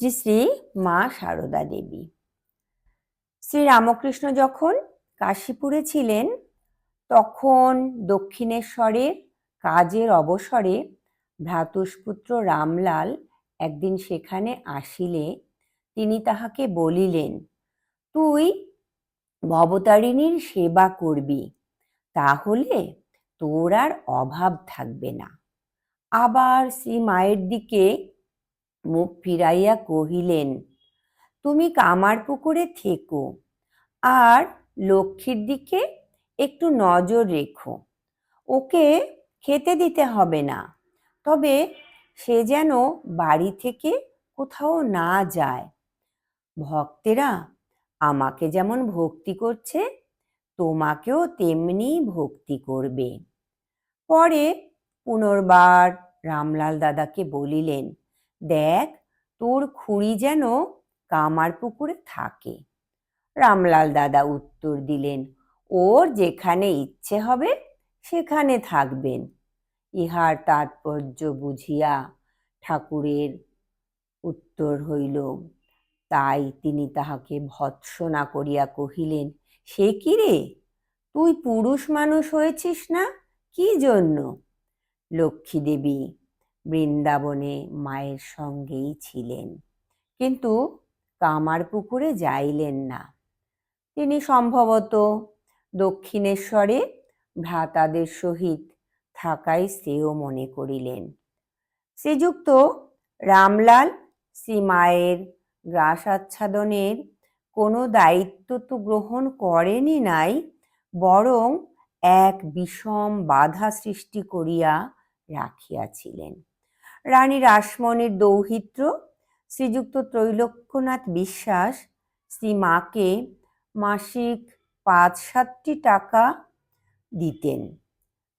শ্রী শ্রী মা সারদা দেবী। শ্রীরামকৃষ্ণ যখন কাশীপুরে ছিলেন তখন দক্ষিণেশ্বরের কাজের অবসরে ভ্রাতুষ্পুত্র রামলাল একদিন সেখানে আসিলে তিনি তাহাকে বলিলেন, তুই ভবতারিণীর সেবা করবি, তাহলে তোর আর অভাব থাকবে না। আবার শ্রী মায়ের দিকে মুখ ফিরাইয়া কহিলেন, তুমি কামারপুকুরে থেকো আর লক্ষ্মীর দিকে একটু নজর রেখো। ওকে খেতে দিতে হবে না, তবে সে যেন বাড়ি থেকে কোথাও না যায়। ভক্তেরা আমাকে যেমন ভক্তি করছে তোমাকেও তেমনি ভক্তি করবে। পরে পুনর্বার রামলাল দাদাকে বলিলেন, দেখ তোর খুড়ি যেন কামারপুকুরে থাকে। রামলাল দাদা উত্তর দিলেন, ওর যেখানে ইচ্ছে হবে সেখানে থাকবেন। ইহার তাৎপর্য বুঝিয়া ঠাকুরের উত্তর হইল, তাই তিনি তাহাকে ভৎসনা করিয়া কহিলেন, সে কি রে, তুই পুরুষ মানুষ হয়েছিস না, কি জন্য? লক্ষ্মী দেবী বৃন্দাবনে মায়ের সঙ্গেই ছিলেন, কিন্তু কামারপুকুরে যাইলেন না। তিনি সম্ভবত দক্ষিণেশ্বরে ভ্রাতাদের সহিত থাকাই শ্রেয় মনে করিলেন। শ্রীযুক্ত রামলাল শ্রীমায়ের গ্রাস আচ্ছাদনের কোনো দায়িত্ব তো গ্রহণ করেনি নাই, বরং এক বিষম বাধা সৃষ্টি করিয়া রাখিয়াছিলেন। রানী রাসমণির দৌহিত্র শ্রীযুক্ত ত্রৈলোক্যনাথ বিশ্বাস শ্রীমাকে মাসিক ৫-৭টি টাকা দিতেন।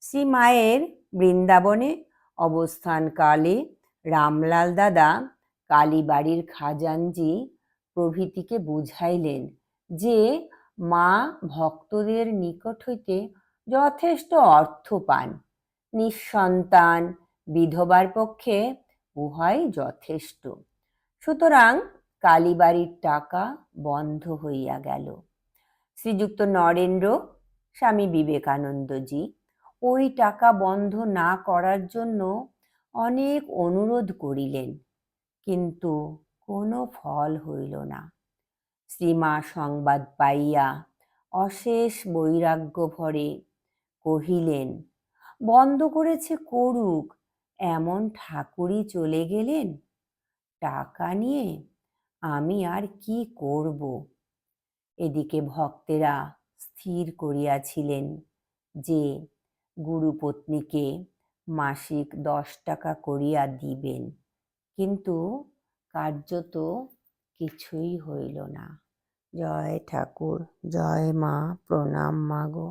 শ্রীমায়ের বৃন্দাবনে অবস্থানকালে রামলাল দাদা কালীবাড়ির খাজানজি প্রভৃতিকে বুঝাইলেন যে মা ভক্তদের নিকট হইতে যথেষ্ট অর্থ পান, নিঃসন্তান বিধবার পক্ষে উহাই যথেষ্ট। সুতরাং কালীবাড়ির টাকা বন্ধ হইয়া গেল। শ্রীযুক্ত নরেন্দ্র স্বামী বিবেকানন্দজি ওই টাকা বন্ধ না করার জন্য অনেক অনুরোধ করিলেন, কিন্তু কোনো ফল হইল না। শ্রীমা সংবাদ পাইয়া অশেষ বৈরাগ্য ভরে কহিলেন, বন্ধ করেছে করুক, এমন ঠাকুরই চলে গেলেন, টাকা নিয়ে আমি আর কি করব? এদিকে ভক্তেরা স্থির করিয়াছিলেন যে গুরুপত্নীকে মাসিক 10 টাকা করিয়া দিবেন, কিন্তু কার্যত কিছুই হইল না। জয় ঠাকুর, জয় মা, প্রণাম মা গো।